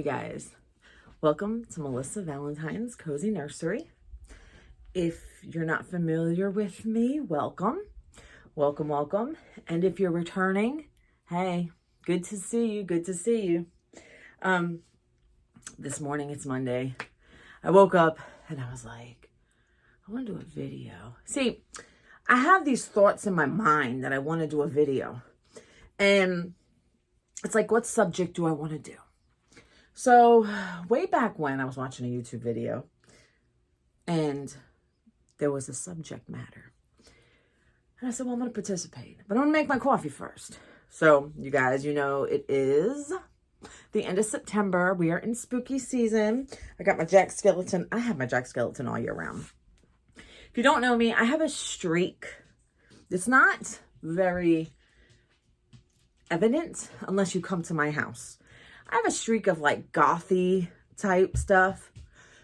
guys, welcome to Melissa Valentine's Cozy Nursery. If you're not familiar with me, welcome. And if you're returning, hey, good to see you. This morning, it's Monday. I woke up and I was like, I want to do a video. See, I have these thoughts in my mind that I want to do a video. And it's like, what subject do I want to do? So way back when I was watching a YouTube video and there was a subject matter. And I said, well, I'm going to participate, but I'm going to make my coffee first. So you guys, you know, it is the end of September. We are in spooky season. I got my Jack Skellington. I have my Jack Skellington all year round. If you don't know me, I have a streak. It's not very evident unless you come to my house. I have a streak of like gothy type stuff.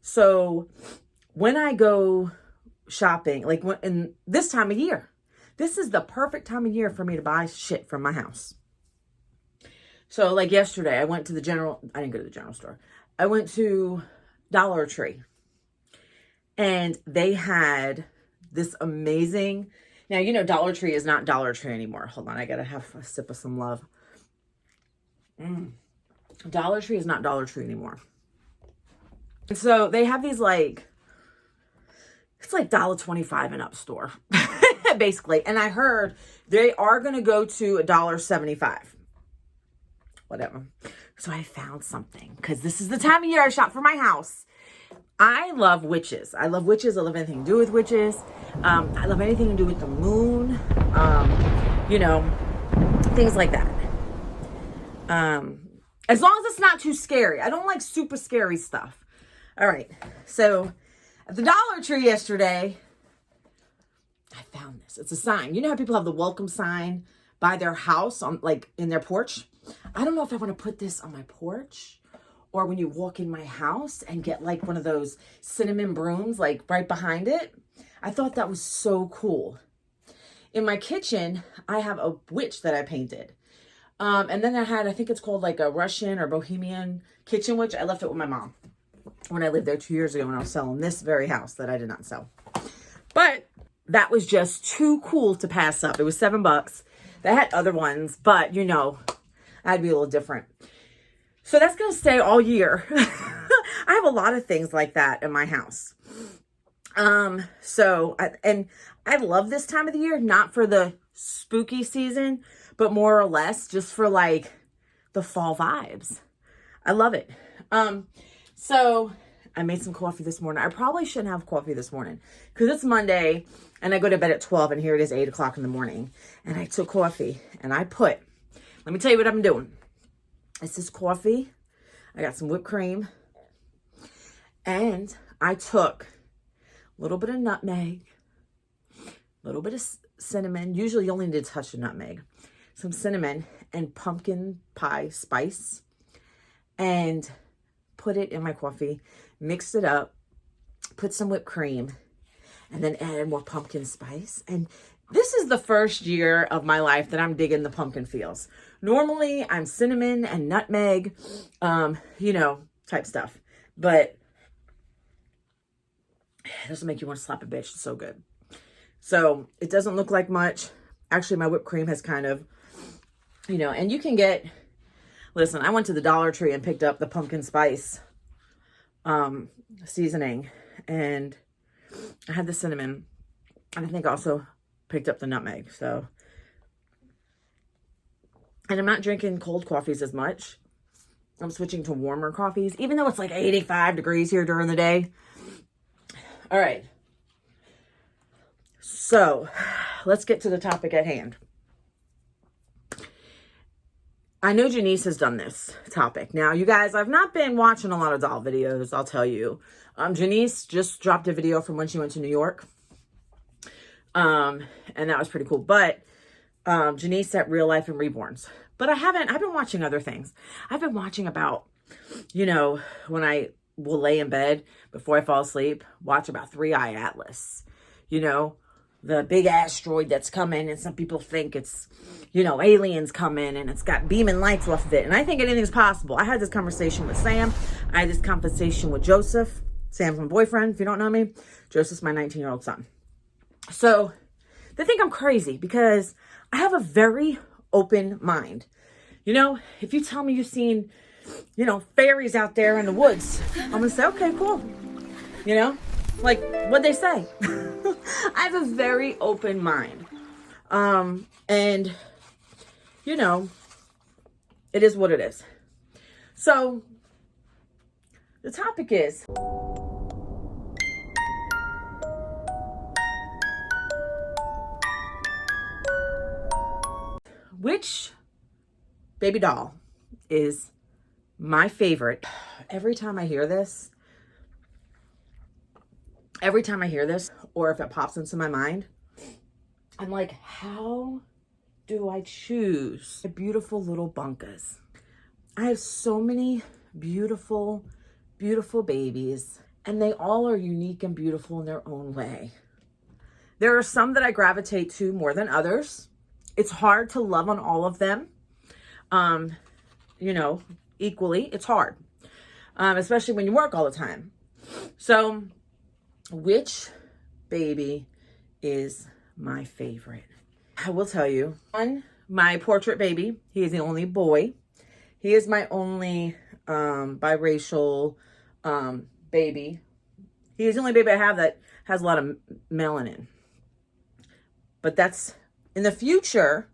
So when I go shopping, like in this time of year, this is the perfect time of year for me to buy shit from my house. So like yesterday, I didn't go to the general store. I went to Dollar Tree and they had this amazing, now, you know, Dollar Tree is not Dollar Tree anymore. Hold on. I got to have a sip of some love. Dollar Tree is not Dollar Tree anymore. And so they have these like, it's like $1.25 and up store, basically. And I heard they are going to go to $1.75. Whatever. So I found something because this is the time of year I shop for my house. I love witches. I love anything to do with witches. I love anything to do with the moon. You know, things like that. As long as it's not too scary. I don't like super scary stuff. All right. So at the Dollar Tree yesterday, I found this. It's a sign. You know how people have the welcome sign by their house on like in their porch? I don't know if I want to put this on my porch or when you walk in my house and get like one of those cinnamon brooms like right behind it. I thought that was so cool. In my kitchen, I have a witch that I painted. And then I think it's called like a Russian or Bohemian kitchen witch. I left it with my mom when I lived there 2 years ago when I was selling this very house that I did not sell. But that was just too cool to pass up. It was $7. They had other ones, but you know, I'd be a little different. So that's going to stay all year. I have a lot of things like that in my house. I love this time of the year, not for the spooky season, but more or less just for like the fall vibes. I love it. So I made some coffee this morning. I probably shouldn't have coffee this morning because it's Monday and I go to bed at 12 and here it is 8 o'clock in the morning. And I took coffee and let me tell you what I'm doing. This is coffee. I got some whipped cream and I took a little bit of nutmeg, a little bit of cinnamon. Usually you only need a touch of nutmeg, some cinnamon and pumpkin pie spice and put it in my coffee, mixed it up, put some whipped cream and then added more pumpkin spice. And this is the first year of my life that I'm digging the pumpkin feels. Normally I'm cinnamon and nutmeg, you know, type stuff, but it doesn't make you want to slap a bitch. It's so good. So it doesn't look like much. Actually, my whipped cream has kind of, you know, and you can get, listen, I went to the Dollar Tree and picked up the pumpkin spice seasoning and I had the cinnamon and I think also picked up the nutmeg. So, and I'm not drinking cold coffees as much. I'm switching to warmer coffees, even though it's like 85 degrees here during the day. All right. So let's get to the topic at hand. I know Janice has done this topic. Now, you guys, I've not been watching a lot of doll videos, I'll tell you. Janice just dropped a video from when she went to New York. And that was pretty cool. But Janice at Real Life and Reborns. But I've been watching other things. I've been watching about, you know, when I will lay in bed before I fall asleep, watch about 3 Eye Atlas, you know, the big asteroid that's coming, and some people think it's, you know, aliens coming and it's got beaming lights off of it. And I think anything's possible. I had this conversation with Sam. I had this conversation with Joseph. Sam's my boyfriend, if you don't know me. Joseph's my 19-year-old son. So they think I'm crazy because I have a very open mind. You know, if you tell me you've seen, you know, fairies out there in the woods, I'm going to say, okay, cool. You know, like what they say. I have a very open mind. And, you know, it is what it is. So the topic is, which baby doll is my favorite? Every time I hear this, or if it pops into my mind, I'm like, how do I choose the beautiful little bunkas? I have so many beautiful, beautiful babies, and they all are unique and beautiful in their own way. There are some that I gravitate to more than others. It's hard to love on all of them, you know, equally. It's hard, especially when you work all the time. So, which baby is my favorite? I will tell you. One, my portrait baby. He is the only boy. He is my only biracial baby. He is the only baby I have that has a lot of melanin. But that's in the future.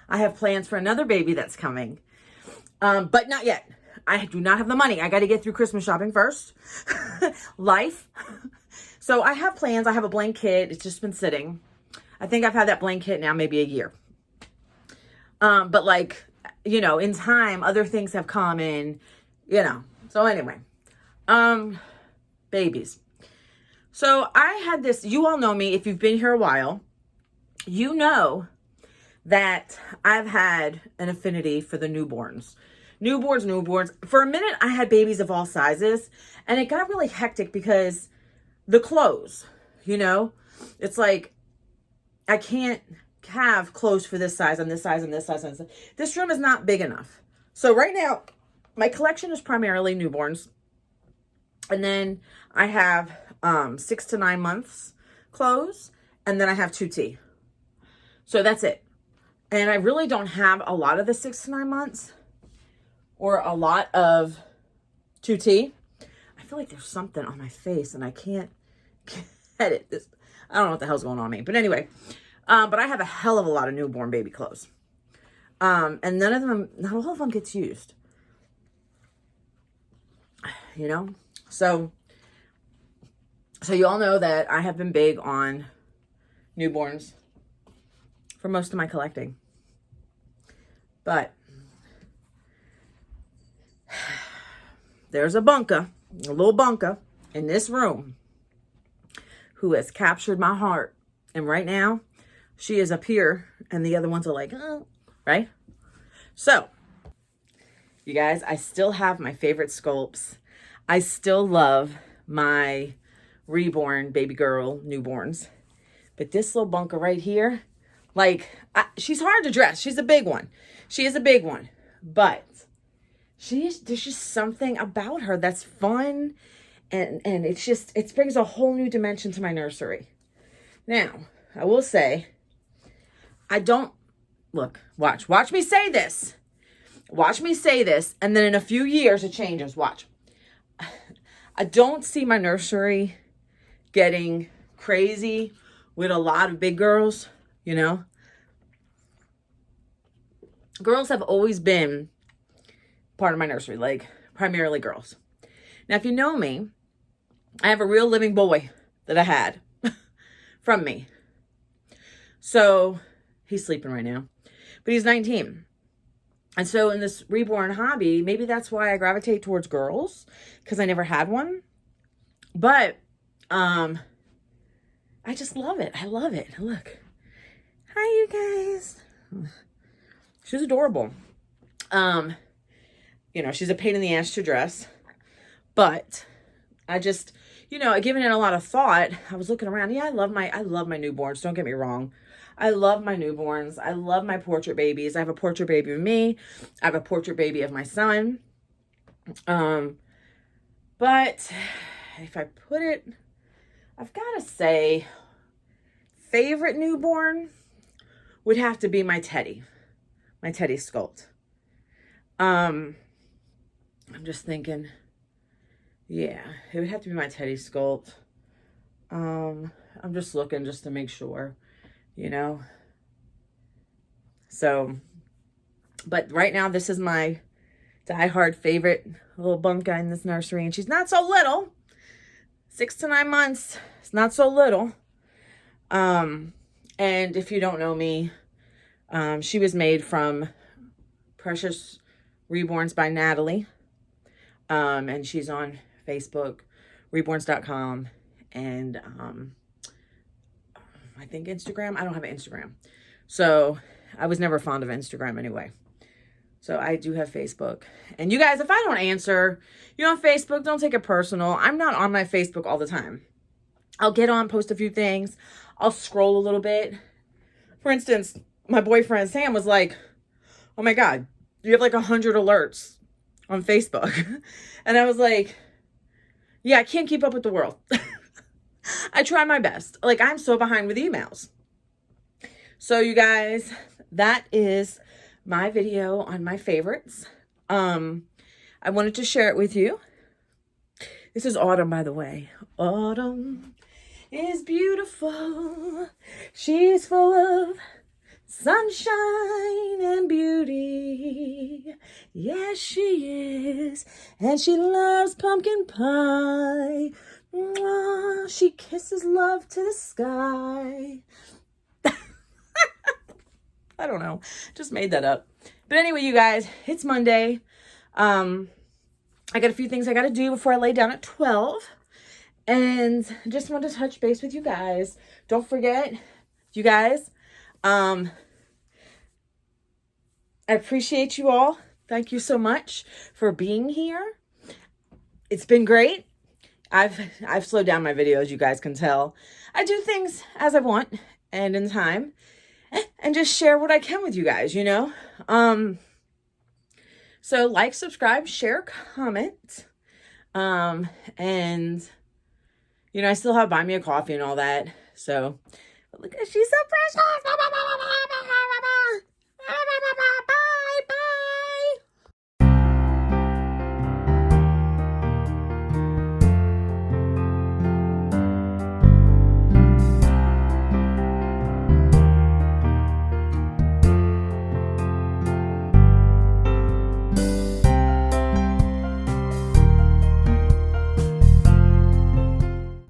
I have plans for another baby that's coming, but not yet. I do not have the money. I got to get through Christmas shopping first. Life. So I have plans. I have a blank kit. It's just been sitting. I think I've had that blank kit now maybe a year. But like, you know, in time, other things have come in, you know. So anyway, babies. So I had this, you all know me, if you've been here a while, you know that I've had an affinity for the newborns. Newborns. For a minute, I had babies of all sizes, and it got really hectic because the clothes, you know, it's like, I can't have clothes for this size and this size and this size and this size. This room is not big enough. So right now, my collection is primarily newborns. And then I have 6 to 9 months clothes, and then I have 2T. So that's it. And I really don't have a lot of the 6 to 9 months or a lot of 2T. I feel like there's something on my face and I can't get it. I don't know what the hell's going on with me. But anyway, but I have a hell of a lot of newborn baby clothes. And not all of them gets used. You know? So you all know that I have been big on newborns for most of my collecting. But there's a little bunka in this room who has captured my heart. And right now, she is up here and the other ones are like, oh, right? So, you guys, I still have my favorite sculpts. I still love my reborn baby girl newborns. But this little bunker right here, like, she's hard to dress. She's a big one. She is a big one. But there's just something about her that's fun. And it brings a whole new dimension to my nursery. Now, I will say, watch me say this. Watch me say this. And then in a few years, it changes. Watch. I don't see my nursery getting crazy with a lot of big girls, you know. Girls have always been part of my nursery, like primarily girls. Now, if you know me, I have a real living boy that I had from me. So he's sleeping right now, but he's 19. And so in this reborn hobby, maybe that's why I gravitate towards girls, because I never had one. But I just love it. I love it. Look. Hi, you guys. She's adorable. You know, she's a pain in the ass to dress. But I just, you know, giving it a lot of thought, I was looking around. Yeah, I love my newborns. Don't get me wrong. I love my newborns. I love my portrait babies. I have a portrait baby of me. I have a portrait baby of my son. But if I put it, I've got to say, favorite newborn would have to be my Teddy sculpt. I'm just thinking, yeah, it would have to be my Teddy sculpt. I'm just looking just to make sure, you know. So, but right now, this is my diehard favorite little bunk guy in this nursery. And she's not so little. 6 to 9 months. It's not so little. And if you don't know me, she was made from Precious Reborns by Natalie. And she's on Facebook, reborns.com, and I think Instagram. I don't have an Instagram. So I was never fond of Instagram anyway. So I do have Facebook. And you guys, if I don't answer you on Facebook, don't take it personal. I'm not on my Facebook all the time. I'll get on, post a few things. I'll scroll a little bit. For instance, my boyfriend Sam was like, oh my God, you have like 100 alerts on Facebook. And I was like, yeah, I can't keep up with the world. I try my best. Like, I'm so behind with emails. So you guys, that is my video on my favorites. I wanted to share it with you. This is Autumn, by the way. Autumn is beautiful. She's full of sunshine and beauty. Yes, she is. And she loves pumpkin pie. Mwah, she kisses love to the sky. I don't know. Just made that up. But anyway, you guys, it's Monday. I got a few things I got to do before I lay down at 12. And just wanted to touch base with you guys. Don't forget, you guys, I appreciate you all. Thank you so much for being here. It's been great. I've slowed down my videos, you guys can tell. I do things as I want and in time, and just share what I can with you guys, you know. So like, subscribe, share, comment. And you know, I still have Buy Me a Coffee and all that. So, but look at, she's so precious.